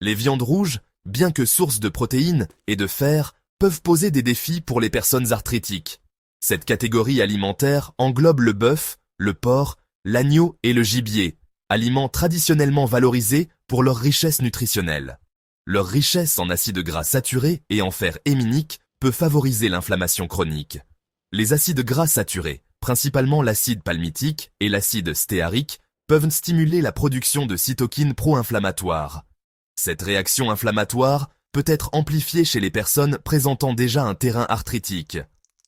Les viandes rouges, bien que sources de protéines et de fer, peuvent poser des défis pour les personnes arthritiques. Cette catégorie alimentaire englobe le bœuf, le porc, l'agneau et le gibier, aliments traditionnellement valorisés pour leur richesse nutritionnelle. Leur richesse en acides gras saturés et en fer héminique peut favoriser l'inflammation chronique. Les acides gras saturés, principalement l'acide palmitique et l'acide stéarique, peuvent stimuler la production de cytokines pro-inflammatoires. Cette réaction inflammatoire peut être amplifiée chez les personnes présentant déjà un terrain arthritique.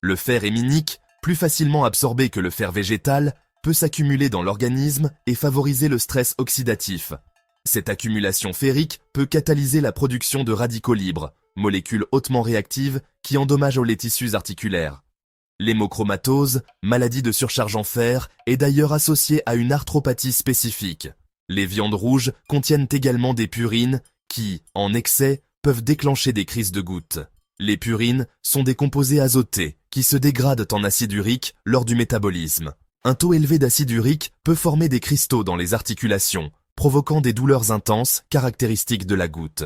Le fer héminique, plus facilement absorbé que le fer végétal, peut s'accumuler dans l'organisme et favoriser le stress oxydatif. Cette accumulation ferrique peut catalyser la production de radicaux libres, molécules hautement réactives qui endommagent les tissus articulaires. L'hémochromatose, maladie de surcharge en fer, est d'ailleurs associée à une arthropathie spécifique. Les viandes rouges contiennent également des purines qui, en excès, peuvent déclencher des crises de gouttes. Les purines sont des composés azotés qui se dégradent en acide urique lors du métabolisme. Un taux élevé d'acide urique peut former des cristaux dans les articulations, provoquant des douleurs intenses caractéristiques de la goutte.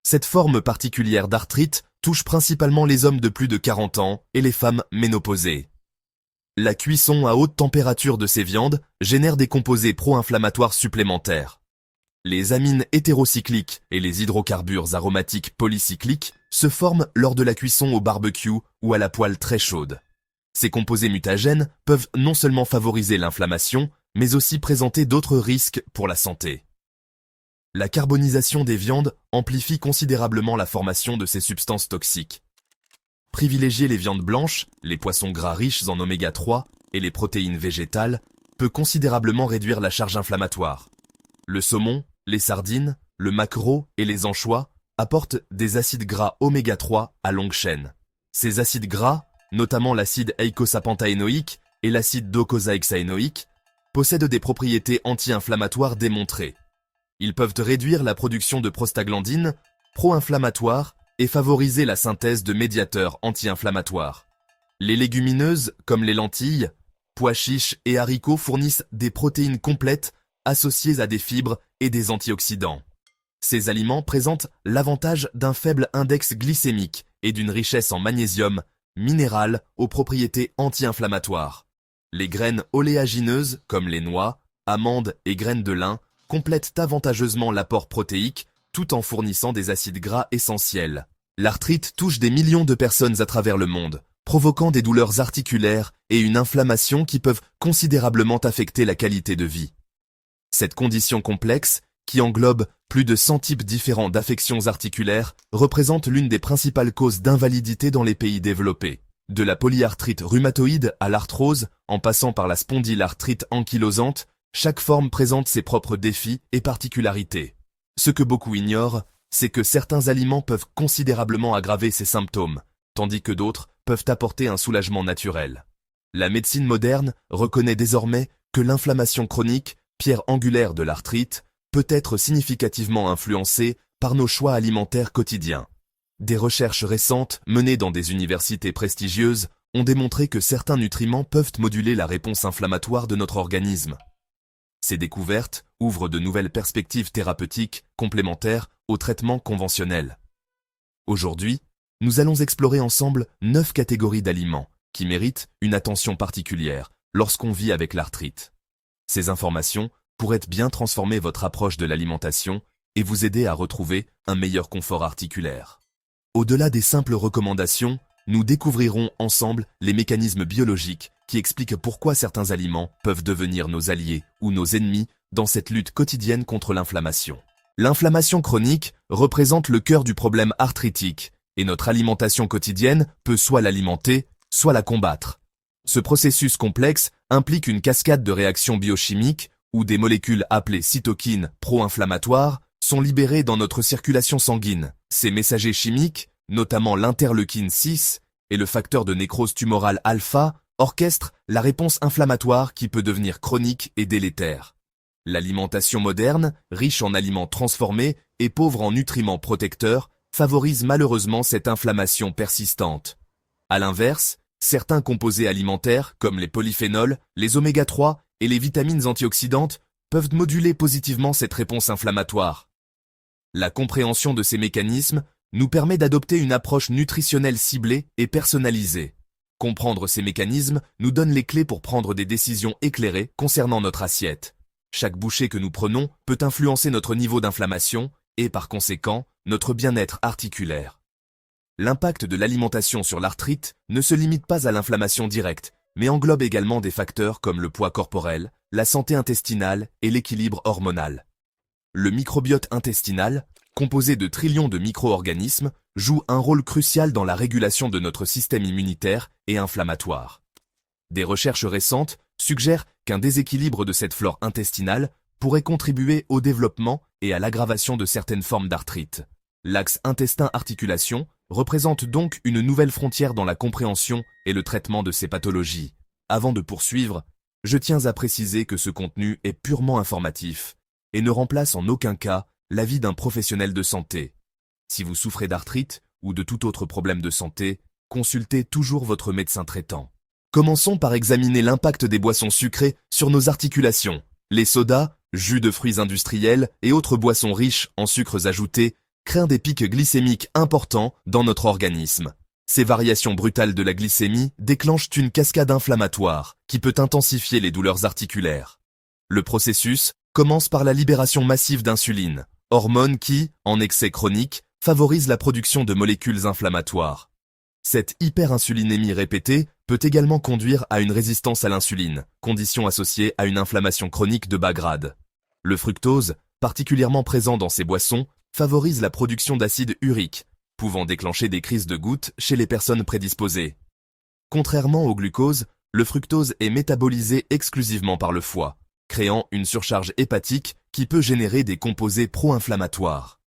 Cette forme particulière d'arthrite touche principalement les hommes de plus de 40 ans et les femmes ménopausées. La cuisson à haute température de ces viandes génère des composés pro-inflammatoires supplémentaires. Les amines hétérocycliques et les hydrocarbures aromatiques polycycliques se forment lors de la cuisson au barbecue ou à la poêle très chaude. Ces composés mutagènes peuvent non seulement favoriser l'inflammation, mais aussi présenter d'autres risques pour la santé. La carbonisation des viandes amplifie considérablement la formation de ces substances toxiques. Privilégier les viandes blanches, les poissons gras riches en oméga 3 et les protéines végétales peut considérablement réduire la charge inflammatoire. Le saumon, les sardines, le maquereau et les anchois apportent des acides gras oméga 3 à longue chaîne. Ces acides gras, notamment l'acide eicosapentaénoïque et l'acide docosahexaénoïque, possèdent des propriétés anti-inflammatoires démontrées. Ils peuvent réduire la production de prostaglandines, pro-inflammatoires, et favoriser la synthèse de médiateurs anti-inflammatoires. Les légumineuses, comme les lentilles, pois chiches et haricots fournissent des protéines complètes associées à des fibres et des antioxydants. Ces aliments présentent l'avantage d'un faible index glycémique et d'une richesse en magnésium, minéral aux propriétés anti-inflammatoires. Les graines oléagineuses, comme les noix, amandes et graines de lin, complètent avantageusement l'apport protéique tout en fournissant des acides gras essentiels. L'arthrite touche des millions de personnes à travers le monde, provoquant des douleurs articulaires et une inflammation qui peuvent considérablement affecter la qualité de vie. Cette condition complexe, qui englobe plus de 100 types différents d'affections articulaires, représente l'une des principales causes d'invalidité dans les pays développés. De la polyarthrite rhumatoïde à l'arthrose, en passant par la spondylarthrite ankylosante, chaque forme présente ses propres défis et particularités. Ce que beaucoup ignorent, c'est que certains aliments peuvent considérablement aggraver ces symptômes, tandis que d'autres peuvent apporter un soulagement naturel. La médecine moderne reconnaît désormais que l'inflammation chronique, pierre angulaire de l'arthrite, peut être significativement influencée par nos choix alimentaires quotidiens. Des recherches récentes menées dans des universités prestigieuses ont démontré que certains nutriments peuvent moduler la réponse inflammatoire de notre organisme. Ces découvertes ouvrent de nouvelles perspectives thérapeutiques complémentaires aux traitements conventionnels. Aujourd'hui, nous allons explorer ensemble 9 catégories d'aliments qui méritent une attention particulière lorsqu'on vit avec l'arthrite. Ces informations pourraient bien transformer votre approche de l'alimentation et vous aider à retrouver un meilleur confort articulaire. Au-delà des simples recommandations, nous découvrirons ensemble les mécanismes biologiques qui expliquent pourquoi certains aliments peuvent devenir nos alliés ou nos ennemis dans cette lutte quotidienne contre l'inflammation. L'inflammation chronique représente le cœur du problème arthritique et notre alimentation quotidienne peut soit l'alimenter, soit la combattre. Ce processus complexe implique une cascade de réactions biochimiques où des molécules appelées cytokines pro-inflammatoires sont libérées dans notre circulation sanguine. Ces messagers chimiques, notamment l'interleukine 6 et le facteur de nécrose tumorale alpha, orchestrent la réponse inflammatoire qui peut devenir chronique et délétère. L'alimentation moderne, riche en aliments transformés et pauvre en nutriments protecteurs, favorise malheureusement cette inflammation persistante. À l'inverse, certains composés alimentaires, comme les polyphénols, les oméga 3 et les vitamines antioxydantes, peuvent moduler positivement cette réponse inflammatoire. La compréhension de ces mécanismes nous permet d'adopter une approche nutritionnelle ciblée et personnalisée. Comprendre ces mécanismes nous donne les clés pour prendre des décisions éclairées concernant notre assiette. Chaque bouchée que nous prenons peut influencer notre niveau d'inflammation et, par conséquent, notre bien-être articulaire. L'impact de l'alimentation sur l'arthrite ne se limite pas à l'inflammation directe, mais englobe également des facteurs comme le poids corporel, la santé intestinale et l'équilibre hormonal. Le microbiote intestinal, composé de trillions de micro-organismes, joue un rôle crucial dans la régulation de notre système immunitaire et inflammatoire. Des recherches récentes suggèrent qu'un déséquilibre de cette flore intestinale pourrait contribuer au développement et à l'aggravation de certaines formes d'arthrite. L'axe intestin-articulation représente donc une nouvelle frontière dans la compréhension et le traitement de ces pathologies. Avant de poursuivre, je tiens à préciser que ce contenu est purement informatif et ne remplace en aucun cas l'avis d'un professionnel de santé. Si vous souffrez d'arthrite ou de tout autre problème de santé, consultez toujours votre médecin traitant. Commençons par examiner l'impact des boissons sucrées sur nos articulations. Les sodas, jus de fruits industriels et autres boissons riches en sucres ajoutés créent des pics glycémiques importants dans notre organisme. Ces variations brutales de la glycémie déclenchent une cascade inflammatoire qui peut intensifier les douleurs articulaires. Le processus commence par la libération massive d'insuline, hormone qui, en excès chronique, favorise la production de molécules inflammatoires. Cette hyperinsulinémie répétée peut également conduire à une résistance à l'insuline, condition associée à une inflammation chronique de bas grade. Le fructose, particulièrement présent dans ces boissons, favorise la production d'acide urique, pouvant déclencher des crises de gouttes chez les personnes prédisposées. Contrairement au glucose, le fructose est métabolisé exclusivement par le foie, créant une surcharge hépatique qui peut générer des composés pro-inflammatoires.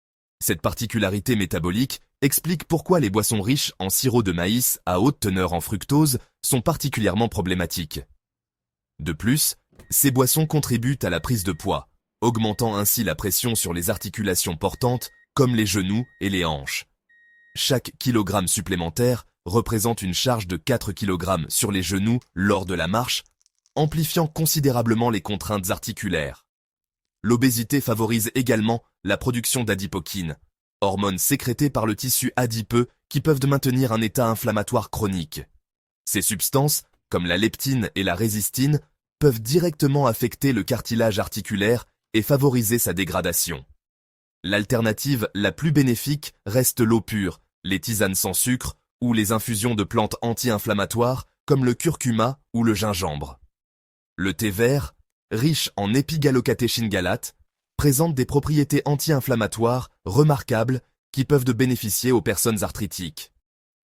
Cette particularité métabolique explique pourquoi les boissons riches en sirop de maïs à haute teneur en fructose sont particulièrement problématiques. De plus, ces boissons contribuent à la prise de poids, augmentant ainsi la pression sur les articulations portantes comme les genoux et les hanches. Chaque kilogramme supplémentaire représente une charge de 4 kg sur les genoux lors de la marche, amplifiant considérablement les contraintes articulaires. L'obésité favorise également la production d'adipokines, hormones sécrétées par le tissu adipeux qui peuvent maintenir un état inflammatoire chronique. Ces substances, comme la leptine et la résistine, peuvent directement affecter le cartilage articulaire et favoriser sa dégradation. L'alternative la plus bénéfique reste l'eau pure, les tisanes sans sucre ou les infusions de plantes anti-inflammatoires comme le curcuma ou le gingembre. Le thé vert, riche en épigalocatéchine galate, présente des propriétés anti-inflammatoires remarquables qui peuvent bénéficier aux personnes arthritiques.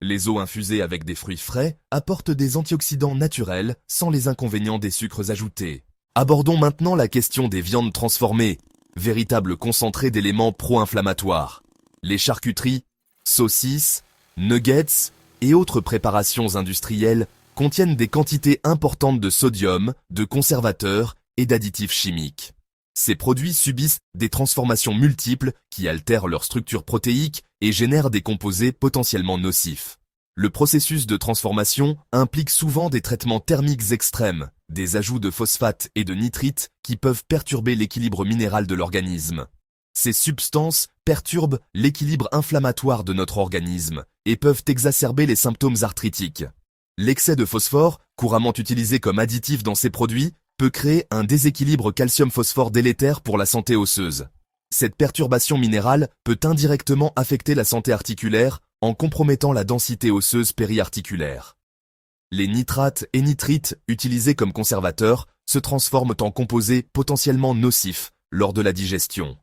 Les eaux infusées avec des fruits frais apportent des antioxydants naturels sans les inconvénients des sucres ajoutés. Abordons maintenant la question des viandes transformées, véritables concentrés d'éléments pro-inflammatoires. Les charcuteries, saucisses, nuggets et autres préparations industrielles contiennent des quantités importantes de sodium, de conservateurs et d'additifs chimiques. Ces produits subissent des transformations multiples qui altèrent leur structure protéique et génèrent des composés potentiellement nocifs. Le processus de transformation implique souvent des traitements thermiques extrêmes, des ajouts de phosphate et de nitrite qui peuvent perturber l'équilibre minéral de l'organisme. Ces substances perturbent l'équilibre inflammatoire de notre organisme et peuvent exacerber les symptômes arthritiques. L'excès de phosphore, couramment utilisé comme additif dans ces produits, peut créer un déséquilibre calcium-phosphore délétère pour la santé osseuse. Cette perturbation minérale peut indirectement affecter la santé articulaire en compromettant la densité osseuse périarticulaire. Les nitrates et nitrites utilisés comme conservateurs se transforment en composés potentiellement nocifs lors de la digestion.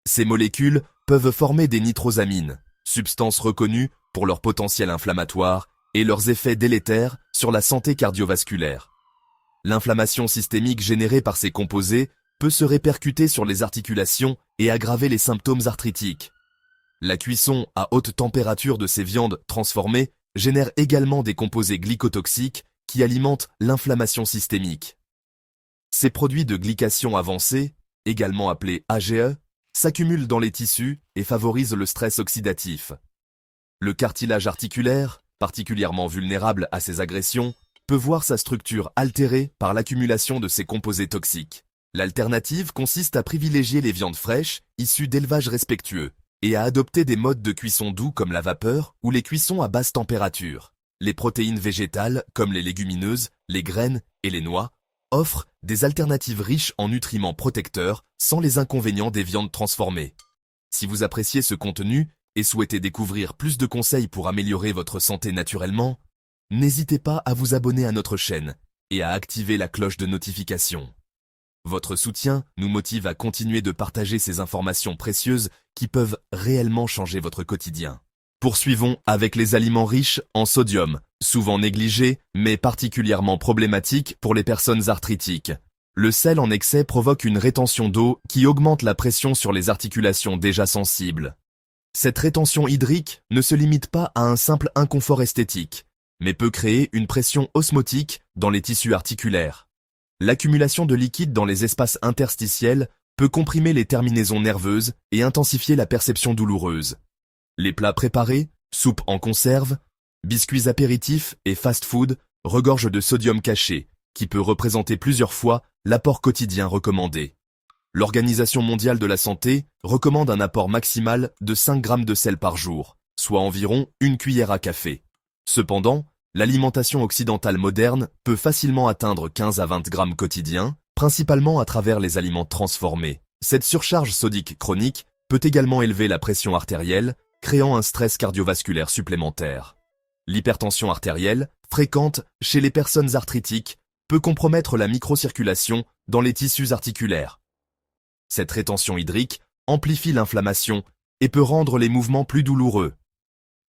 Ces molécules peuvent former des nitrosamines, substances reconnues pour leur potentiel inflammatoire et leurs effets délétères sur la santé cardiovasculaire. L'inflammation systémique générée par ces composés peut se répercuter sur les articulations et aggraver les symptômes arthritiques. La cuisson à haute température de ces viandes transformées génère également des composés glycotoxiques qui alimentent l'inflammation systémique. Ces produits de glycation avancée, également appelés AGE, s'accumulent dans les tissus et favorisent le stress oxydatif. Le cartilage articulaire, particulièrement vulnérable à ces agressions, peut voir sa structure altérée par l'accumulation de ces composés toxiques. L'alternative consiste à privilégier les viandes fraîches, issues d'élevages respectueux, et à adopter des modes de cuisson doux comme la vapeur ou les cuissons à basse température. Les protéines végétales, comme les légumineuses, les graines et les noix, offrent des alternatives riches en nutriments protecteurs sans les inconvénients des viandes transformées. Si vous appréciez ce contenu et souhaitez découvrir plus de conseils pour améliorer votre santé naturellement, n'hésitez pas à vous abonner à notre chaîne et à activer la cloche de notification. Votre soutien nous motive à continuer de partager ces informations précieuses qui peuvent réellement changer votre quotidien. Poursuivons avec les aliments riches en sodium, souvent négligés, mais particulièrement problématiques pour les personnes arthritiques. Le sel en excès provoque une rétention d'eau qui augmente la pression sur les articulations déjà sensibles. Cette rétention hydrique ne se limite pas à un simple inconfort esthétique, mais peut créer une pression osmotique dans les tissus articulaires. L'accumulation de liquide dans les espaces interstitiels peut comprimer les terminaisons nerveuses et intensifier la perception douloureuse. Les plats préparés, soupes en conserve, biscuits apéritifs et fast-food regorgent de sodium caché, qui peut représenter plusieurs fois l'apport quotidien recommandé. L'Organisation mondiale de la santé recommande un apport maximal de 5 grammes de sel par jour, soit environ une cuillère à café. Cependant, l'alimentation occidentale moderne peut facilement atteindre 15 à 20 grammes quotidiens, principalement à travers les aliments transformés. Cette surcharge sodique chronique peut également élever la pression artérielle, créant un stress cardiovasculaire supplémentaire. L'hypertension artérielle, fréquente chez les personnes arthritiques, peut compromettre la microcirculation dans les tissus articulaires. Cette rétention hydrique amplifie l'inflammation et peut rendre les mouvements plus douloureux.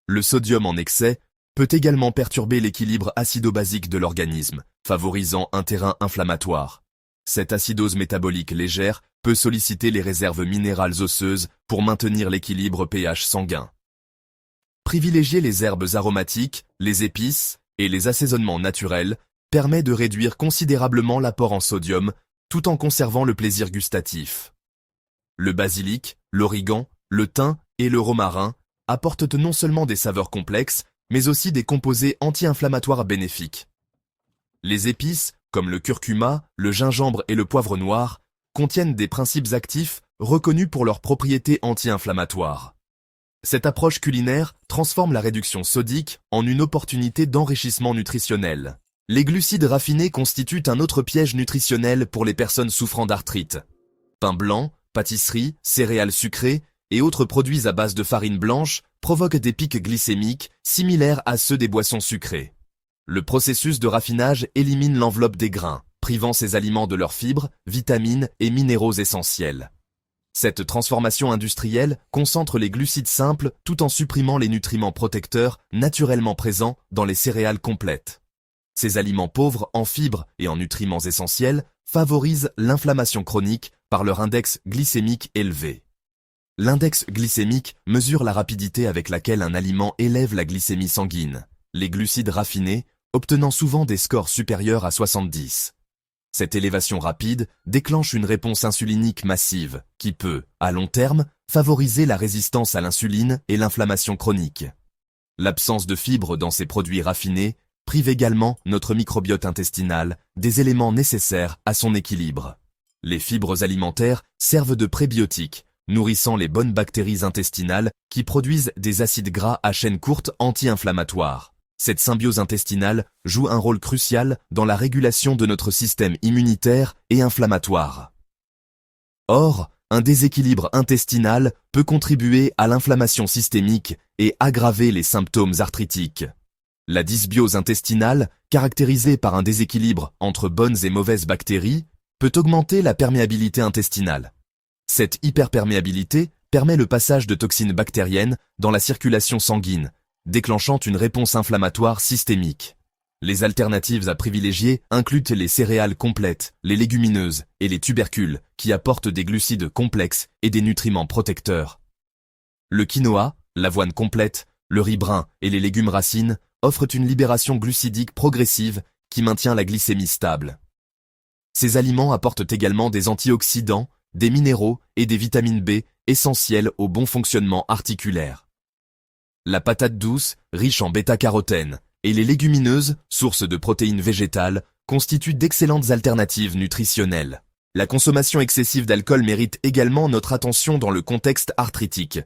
Le sodium en excès peut également perturber l'équilibre acido-basique de l'organisme, favorisant un terrain inflammatoire. Cette acidose métabolique légère peut solliciter les réserves minérales osseuses pour maintenir l'équilibre pH sanguin. Privilégier les herbes aromatiques, les épices et les assaisonnements naturels permet de réduire considérablement l'apport en sodium tout en conservant le plaisir gustatif. Le basilic, l'origan, le thym et le romarin apportent non seulement des saveurs complexes, mais aussi des composés anti-inflammatoires bénéfiques. Les épices, comme le curcuma, le gingembre et le poivre noir, contiennent des principes actifs reconnus pour leurs propriétés anti-inflammatoires. Cette approche culinaire transforme la réduction sodique en une opportunité d'enrichissement nutritionnel. Les glucides raffinés constituent un autre piège nutritionnel pour les personnes souffrant d'arthrite. Pain blanc, pâtisseries, céréales sucrées et autres produits à base de farine blanche provoquent des pics glycémiques similaires à ceux des boissons sucrées. Le processus de raffinage élimine l'enveloppe des grains, privant ces aliments de leurs fibres, vitamines et minéraux essentiels. Cette transformation industrielle concentre les glucides simples tout en supprimant les nutriments protecteurs naturellement présents dans les céréales complètes. Ces aliments pauvres en fibres et en nutriments essentiels favorisent l'inflammation chronique par leur index glycémique élevé. L'index glycémique mesure la rapidité avec laquelle un aliment élève la glycémie sanguine, les glucides raffinés obtenant souvent des scores supérieurs à 70. Cette élévation rapide déclenche une réponse insulinique massive qui peut, à long terme, favoriser la résistance à l'insuline et l'inflammation chronique. L'absence de fibres dans ces produits raffinés prive également notre microbiote intestinal des éléments nécessaires à son équilibre. Les fibres alimentaires servent de prébiotiques, nourrissant les bonnes bactéries intestinales qui produisent des acides gras à chaîne courte anti-inflammatoires. Cette symbiose intestinale joue un rôle crucial dans la régulation de notre système immunitaire et inflammatoire. Or, un déséquilibre intestinal peut contribuer à l'inflammation systémique et aggraver les symptômes arthritiques. La dysbiose intestinale, caractérisée par un déséquilibre entre bonnes et mauvaises bactéries, peut augmenter la perméabilité intestinale. Cette hyperperméabilité permet le passage de toxines bactériennes dans la circulation sanguine, déclenchant une réponse inflammatoire systémique. Les alternatives à privilégier incluent les céréales complètes, les légumineuses et les tubercules, qui apportent des glucides complexes et des nutriments protecteurs. Le quinoa, l'avoine complète, le riz brun et les légumes racines offrent une libération glucidique progressive qui maintient la glycémie stable. Ces aliments apportent également des antioxydants, des minéraux et des vitamines B essentielles au bon fonctionnement articulaire. La patate douce, riche en bêta-carotène, et les légumineuses, sources de protéines végétales, constituent d'excellentes alternatives nutritionnelles. La consommation excessive d'alcool mérite également notre attention dans le contexte arthritique.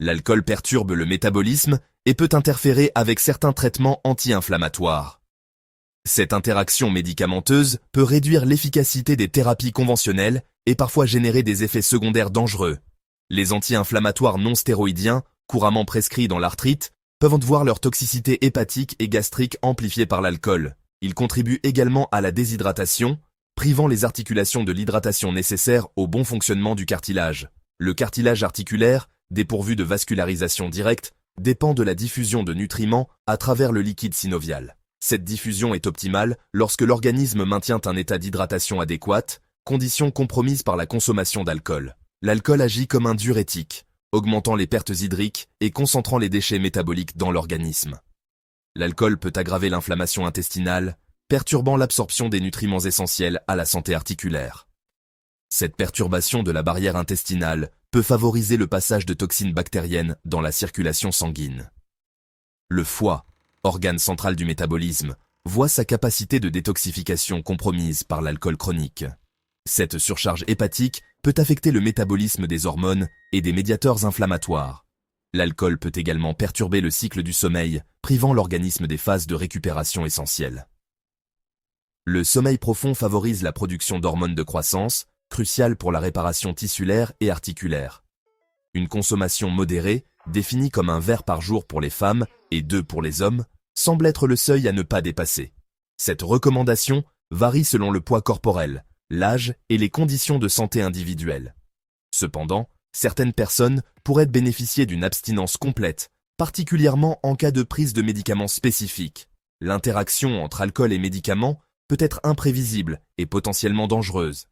L'alcool perturbe le métabolisme et peut interférer avec certains traitements anti-inflammatoires. Cette interaction médicamenteuse peut réduire l'efficacité des thérapies conventionnelles et parfois générer des effets secondaires dangereux. Les anti-inflammatoires non stéroïdiens, couramment prescrits dans l'arthrite, peuvent voir leur toxicité hépatique et gastrique amplifiée par l'alcool. Ils contribuent également à la déshydratation, privant les articulations de l'hydratation nécessaire au bon fonctionnement du cartilage. Le cartilage articulaire, dépourvu de vascularisation directe, dépend de la diffusion de nutriments à travers le liquide synovial. Cette diffusion est optimale lorsque l'organisme maintient un état d'hydratation adéquat, condition compromise par la consommation d'alcool. L'alcool agit comme un diurétique, augmentant les pertes hydriques et concentrant les déchets métaboliques dans l'organisme. L'alcool peut aggraver l'inflammation intestinale, perturbant l'absorption des nutriments essentiels à la santé articulaire. Cette perturbation de la barrière intestinale peut favoriser le passage de toxines bactériennes dans la circulation sanguine. Le foie, organe central du métabolisme, voit sa capacité de détoxification compromise par l'alcool chronique. Cette surcharge hépatique peut affecter le métabolisme des hormones et des médiateurs inflammatoires. L'alcool peut également perturber le cycle du sommeil, privant l'organisme des phases de récupération essentielles. Le sommeil profond favorise la production d'hormones de croissance, cruciales pour la réparation tissulaire et articulaire. Une consommation modérée, définie comme un verre par jour pour les femmes et 2 pour les hommes, semble être le seuil à ne pas dépasser. Cette recommandation varie selon le poids corporel, l'âge et les conditions de santé individuelles. Cependant, certaines personnes pourraient bénéficier d'une abstinence complète, particulièrement en cas de prise de médicaments spécifiques. L'interaction entre alcool et médicaments peut être imprévisible et potentiellement dangereuse.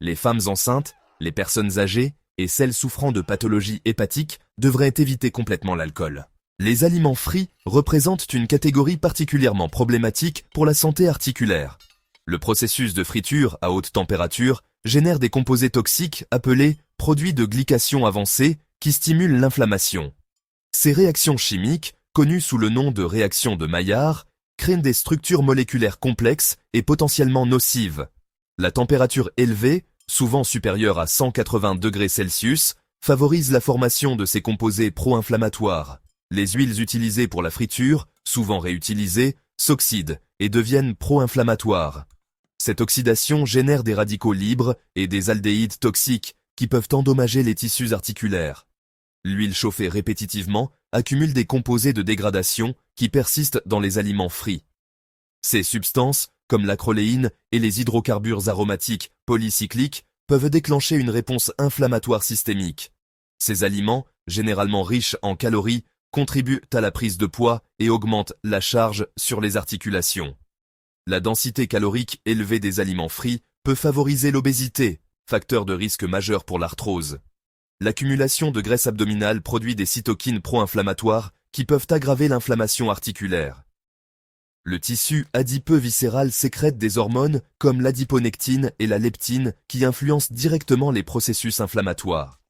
Les femmes enceintes, les personnes âgées et celles souffrant de pathologies hépatiques devraient éviter complètement l'alcool. Les aliments frits représentent une catégorie particulièrement problématique pour la santé articulaire. Le processus de friture à haute température génère des composés toxiques appelés produits de glycation avancée qui stimulent l'inflammation. Ces réactions chimiques, connues sous le nom de réaction de Maillard, créent des structures moléculaires complexes et potentiellement nocives. La température élevée, souvent supérieure à 180 degrés Celsius, favorise la formation de ces composés pro-inflammatoires. Les huiles utilisées pour la friture, souvent réutilisées, s'oxydent et deviennent pro-inflammatoires. Cette oxydation génère des radicaux libres et des aldéhydes toxiques qui peuvent endommager les tissus articulaires. L'huile chauffée répétitivement accumule des composés de dégradation qui persistent dans les aliments frits. Ces substances, comme l'acroléine et les hydrocarbures aromatiques polycycliques, peuvent déclencher une réponse inflammatoire systémique. Ces aliments, généralement riches en calories, contribuent à la prise de poids et augmentent la charge sur les articulations. La densité calorique élevée des aliments frits peut favoriser l'obésité, facteur de risque majeur pour l'arthrose. L'accumulation de graisse abdominale produit des cytokines pro-inflammatoires qui peuvent aggraver l'inflammation articulaire. Le tissu adipeux viscéral sécrète des hormones comme l'adiponectine et la leptine qui influencent directement les processus inflammatoires.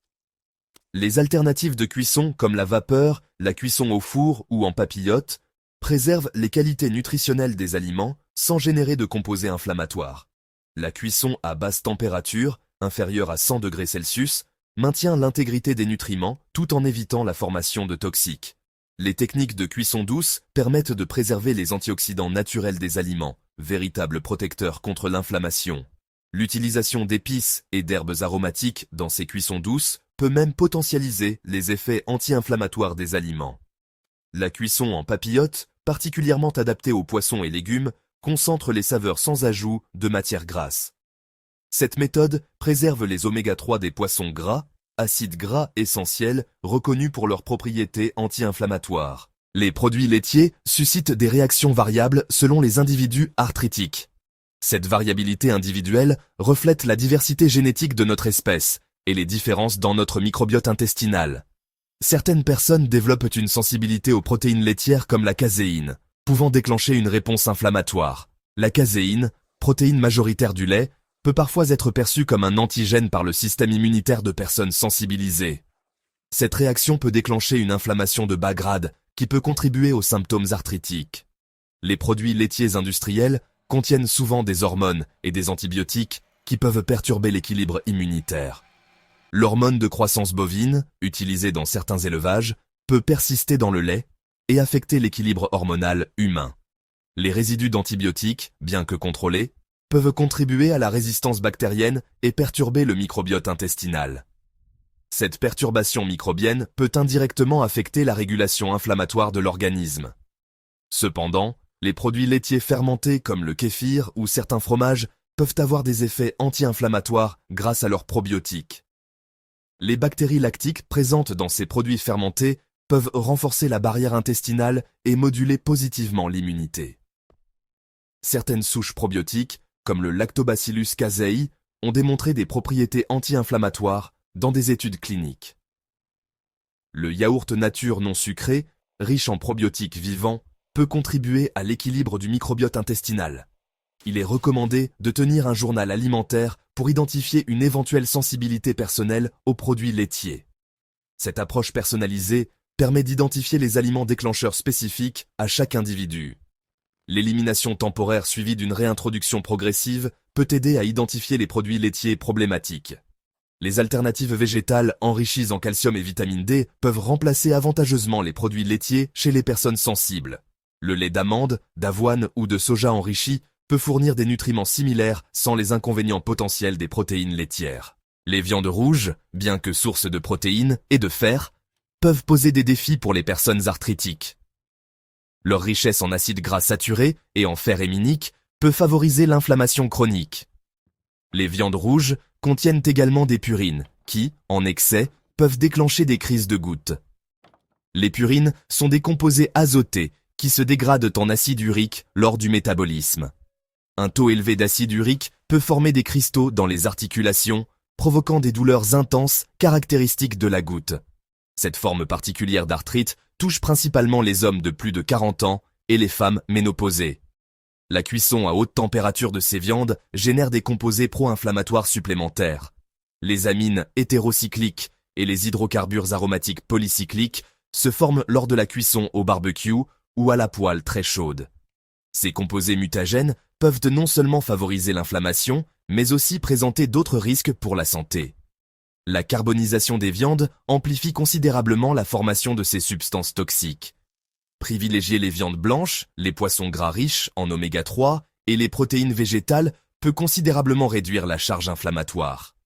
Les alternatives de cuisson comme la vapeur, la cuisson au four ou en papillote préservent les qualités nutritionnelles des aliments sans générer de composés inflammatoires. La cuisson à basse température, inférieure à 100 degrés Celsius, maintient l'intégrité des nutriments tout en évitant la formation de toxiques. Les techniques de cuisson douce permettent de préserver les antioxydants naturels des aliments, véritables protecteurs contre l'inflammation. L'utilisation d'épices et d'herbes aromatiques dans ces cuissons douces peut même potentialiser les effets anti-inflammatoires des aliments. La cuisson en papillote, particulièrement adaptée aux poissons et légumes, concentre les saveurs sans ajout de matières grasses. Cette méthode préserve les oméga-3 des poissons gras, acides gras essentiels reconnus pour leurs propriétés anti-inflammatoires. Les produits laitiers suscitent des réactions variables selon les individus arthritiques. Cette variabilité individuelle reflète la diversité génétique de notre espèce et les différences dans notre microbiote intestinal. Certaines personnes développent une sensibilité aux protéines laitières comme la caséine, pouvant déclencher une réponse inflammatoire. La caséine, protéine majoritaire du lait, peut parfois être perçue comme un antigène par le système immunitaire de personnes sensibilisées. Cette réaction peut déclencher une inflammation de bas grade qui peut contribuer aux symptômes arthritiques. Les produits laitiers industriels contiennent souvent des hormones et des antibiotiques qui peuvent perturber l'équilibre immunitaire. L'hormone de croissance bovine, utilisée dans certains élevages, peut persister dans le lait et affecter l'équilibre hormonal humain. Les résidus d'antibiotiques, bien que contrôlés, peuvent contribuer à la résistance bactérienne et perturber le microbiote intestinal. Cette perturbation microbienne peut indirectement affecter la régulation inflammatoire de l'organisme. Cependant, les produits laitiers fermentés comme le kéfir ou certains fromages peuvent avoir des effets anti-inflammatoires grâce à leurs probiotiques. Les bactéries lactiques présentes dans ces produits fermentés peuvent renforcer la barrière intestinale et moduler positivement l'immunité. Certaines souches probiotiques, comme le Lactobacillus casei, ont démontré des propriétés anti-inflammatoires dans des études cliniques. Le yaourt nature non sucré, riche en probiotiques vivants, peut contribuer à l'équilibre du microbiote intestinal. Il est recommandé de tenir un journal alimentaire pour identifier une éventuelle sensibilité personnelle aux produits laitiers. Cette approche personnalisée permet d'identifier les aliments déclencheurs spécifiques à chaque individu. L'élimination temporaire suivie d'une réintroduction progressive peut aider à identifier les produits laitiers problématiques. Les alternatives végétales enrichies en calcium et vitamine D peuvent remplacer avantageusement les produits laitiers chez les personnes sensibles. Le lait d'amande, d'avoine ou de soja enrichi peut fournir des nutriments similaires sans les inconvénients potentiels des protéines laitières. Les viandes rouges, bien que sources de protéines et de fer, peuvent poser des défis pour les personnes arthritiques. Leur richesse en acides gras saturés et en fer héminique peut favoriser l'inflammation chronique. Les viandes rouges contiennent également des purines qui, en excès, peuvent déclencher des crises de gouttes. Les purines sont des composés azotés qui se dégradent en acide urique lors du métabolisme. Un taux élevé d'acide urique peut former des cristaux dans les articulations, provoquant des douleurs intenses caractéristiques de la goutte. Cette forme particulière d'arthrite touche principalement les hommes de plus de 40 ans et les femmes ménopausées. La cuisson à haute température de ces viandes génère des composés pro-inflammatoires supplémentaires. Les amines hétérocycliques et les hydrocarbures aromatiques polycycliques se forment lors de la cuisson au barbecue ou à la poêle très chaude. Ces composés mutagènes peuvent non seulement favoriser l'inflammation, mais aussi présenter d'autres risques pour la santé. La carbonisation des viandes amplifie considérablement la formation de ces substances toxiques. Privilégier les viandes blanches, les poissons gras riches en oméga 3 et les protéines végétales peut considérablement réduire la charge inflammatoire.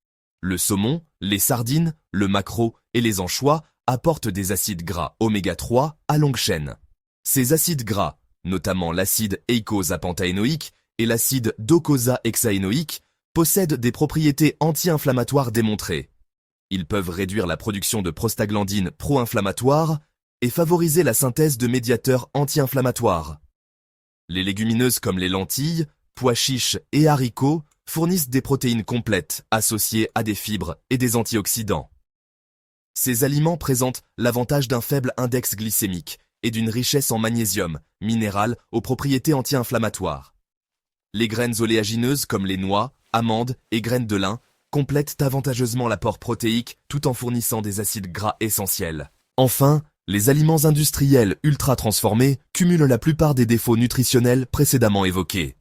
Le saumon, les sardines, le maquereau et les anchois apportent des acides gras oméga 3 à longue chaîne. Ces acides gras, notamment l'acide eicosapentaénoïque et l'acide docosahexaénoïque, possèdent des propriétés anti-inflammatoires démontrées. Ils peuvent réduire la production de prostaglandines pro-inflammatoires et favoriser la synthèse de médiateurs anti-inflammatoires. Les légumineuses comme les lentilles, pois chiches et haricots fournissent des protéines complètes associées à des fibres et des antioxydants. Ces aliments présentent l'avantage d'un faible index glycémique et d'une richesse en magnésium, minéral aux propriétés anti-inflammatoires. Les graines oléagineuses comme les noix, amandes et graines de lin complètent avantageusement l'apport protéique tout en fournissant des acides gras essentiels. Enfin, les aliments industriels ultra transformés cumulent la plupart des défauts nutritionnels précédemment évoqués.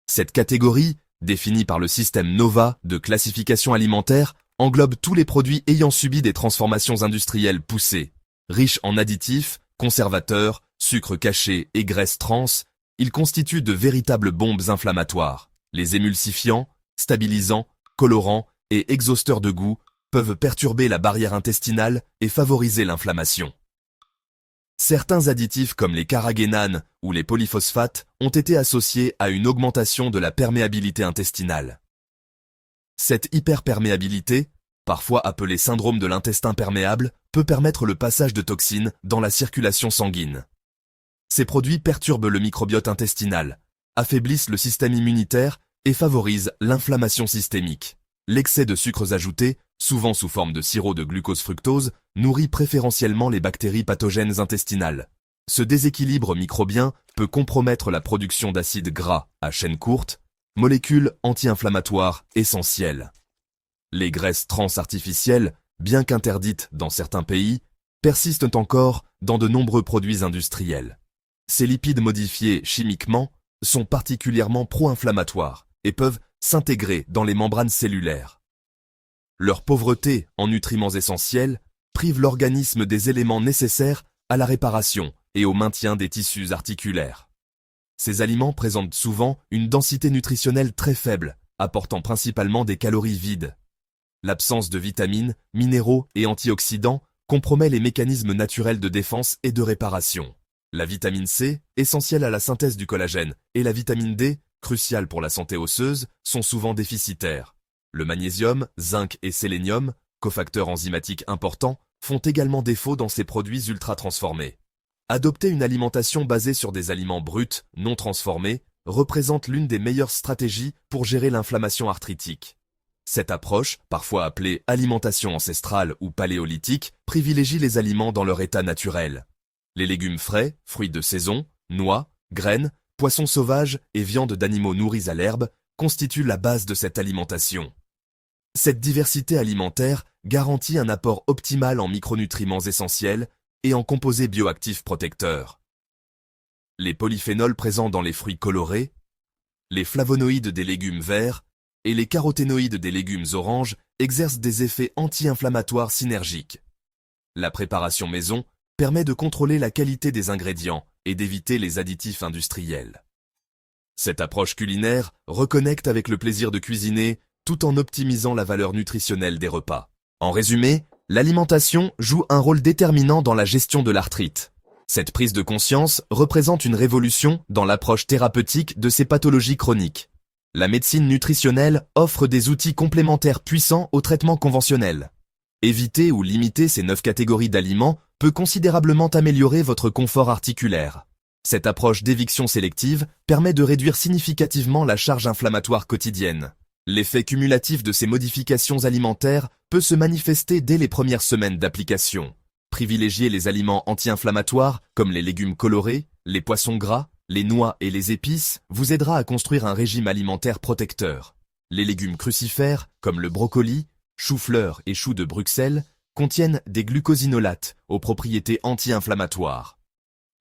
Cette catégorie, définie par le système NOVA de classification alimentaire, englobe tous les produits ayant subi des transformations industrielles poussées. Riches en additifs, conservateurs, sucres cachés et graisses trans, ils constituent de véritables bombes inflammatoires. Les émulsifiants, stabilisants, colorants et exhausteurs de goût peuvent perturber la barrière intestinale et favoriser l'inflammation. Certains additifs comme les carragénanes ou les polyphosphates ont été associés à une augmentation de la perméabilité intestinale. Cette hyperperméabilité, parfois appelée syndrome de l'intestin perméable, peut permettre le passage de toxines dans la circulation sanguine. Ces produits perturbent le microbiote intestinal, affaiblissent le système immunitaire et favorisent l'inflammation systémique. L'excès de sucres ajoutés, souvent sous forme de sirop de glucose-fructose, nourrit préférentiellement les bactéries pathogènes intestinales. Ce déséquilibre microbien peut compromettre la production d'acides gras à chaîne courte, molécules anti-inflammatoires essentielles. Les graisses trans artificielles, bien qu'interdites dans certains pays, persistent encore dans de nombreux produits industriels. Ces lipides modifiés chimiquement sont particulièrement pro-inflammatoires et peuvent s'intégrer dans les membranes cellulaires. Leur pauvreté en nutriments essentiels prive l'organisme des éléments nécessaires à la réparation et au maintien des tissus articulaires. Ces aliments présentent souvent une densité nutritionnelle très faible, apportant principalement des calories vides. L'absence de vitamines, minéraux et antioxydants compromet les mécanismes naturels de défense et de réparation. La vitamine C, essentielle à la synthèse du collagène, et la vitamine D, cruciale pour la santé osseuse, sont souvent déficitaires. Le magnésium, zinc et sélénium, cofacteurs enzymatiques importants, font également défaut dans ces produits ultra-transformés. Adopter une alimentation basée sur des aliments bruts, non transformés, représente l'une des meilleures stratégies pour gérer l'inflammation arthritique. Cette approche, parfois appelée alimentation ancestrale ou paléolithique, privilégie les aliments dans leur état naturel. Les légumes frais, fruits de saison, noix, graines, poissons sauvages et viandes d'animaux nourris à l'herbe constituent la base de cette alimentation. Cette diversité alimentaire garantit un apport optimal en micronutriments essentiels et en composés bioactifs protecteurs. Les polyphénols présents dans les fruits colorés, les flavonoïdes des légumes verts et les caroténoïdes des légumes oranges exercent des effets anti-inflammatoires synergiques. La préparation maison permet de contrôler la qualité des ingrédients et d'éviter les additifs industriels. Cette approche culinaire reconnecte avec le plaisir de cuisiner tout en optimisant la valeur nutritionnelle des repas. En résumé, l'alimentation joue un rôle déterminant dans la gestion de l'arthrite. Cette prise de conscience représente une révolution dans l'approche thérapeutique de ces pathologies chroniques. La médecine nutritionnelle offre des outils complémentaires puissants au traitement conventionnel. Éviter ou limiter ces 9 catégories d'aliments peut considérablement améliorer votre confort articulaire. Cette approche d'éviction sélective permet de réduire significativement la charge inflammatoire quotidienne. L'effet cumulatif de ces modifications alimentaires peut se manifester dès les premières semaines d'application. Privilégier les aliments anti-inflammatoires comme les légumes colorés, les poissons gras, les noix et les épices vous aidera à construire un régime alimentaire protecteur. Les légumes crucifères comme le brocoli, chou-fleur et choux de Bruxelles contiennent des glucosinolates aux propriétés anti-inflammatoires.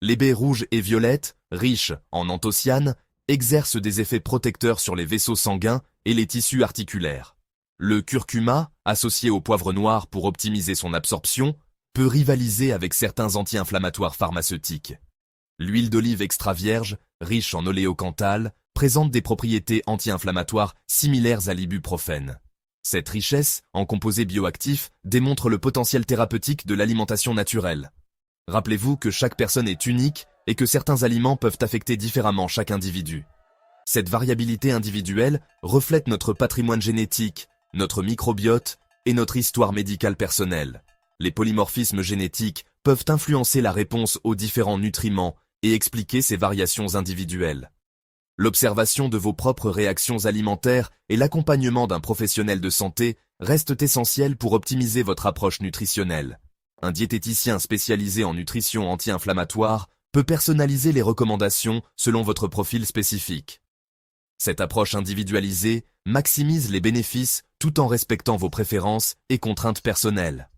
Les baies rouges et violettes, riches en anthocyanes, exercent des effets protecteurs sur les vaisseaux sanguins et les tissus articulaires. Le curcuma, associé au poivre noir pour optimiser son absorption, peut rivaliser avec certains anti-inflammatoires pharmaceutiques. L'huile d'olive extra vierge, riche en oléocanthal, présente des propriétés anti-inflammatoires similaires à l'ibuprofène. Cette richesse en composés bioactifs démontre le potentiel thérapeutique de l'alimentation naturelle. Rappelez-vous que chaque personne est unique et que certains aliments peuvent affecter différemment chaque individu. Cette variabilité individuelle reflète notre patrimoine génétique, notre microbiote et notre histoire médicale personnelle. Les polymorphismes génétiques peuvent influencer la réponse aux différents nutriments et expliquer ces variations individuelles. L'observation de vos propres réactions alimentaires et l'accompagnement d'un professionnel de santé restent essentiels pour optimiser votre approche nutritionnelle. Un diététicien spécialisé en nutrition anti-inflammatoire peut personnaliser les recommandations selon votre profil spécifique. Cette approche individualisée maximise les bénéfices tout en respectant vos préférences et contraintes personnelles.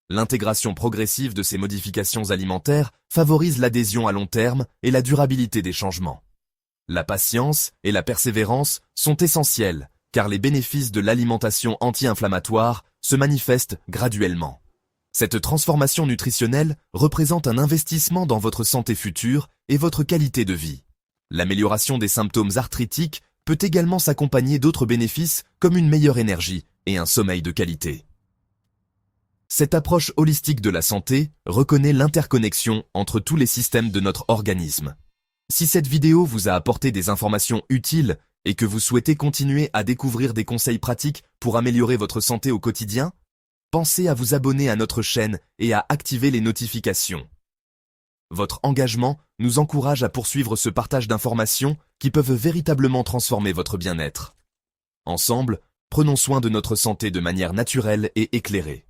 L'intégration progressive de ces modifications alimentaires favorise l'adhésion à long terme et la durabilité des changements. La patience et la persévérance sont essentielles, car les bénéfices de l'alimentation anti-inflammatoire se manifestent graduellement. Cette transformation nutritionnelle représente un investissement dans votre santé future et votre qualité de vie. L'amélioration des symptômes arthritiques peut également s'accompagner d'autres bénéfices comme une meilleure énergie et un sommeil de qualité. Cette approche holistique de la santé reconnaît l'interconnexion entre tous les systèmes de notre organisme. Si cette vidéo vous a apporté des informations utiles et que vous souhaitez continuer à découvrir des conseils pratiques pour améliorer votre santé au quotidien, pensez à vous abonner à notre chaîne et à activer les notifications. Votre engagement nous encourage à poursuivre ce partage d'informations qui peuvent véritablement transformer votre bien-être. Ensemble, prenons soin de notre santé de manière naturelle et éclairée.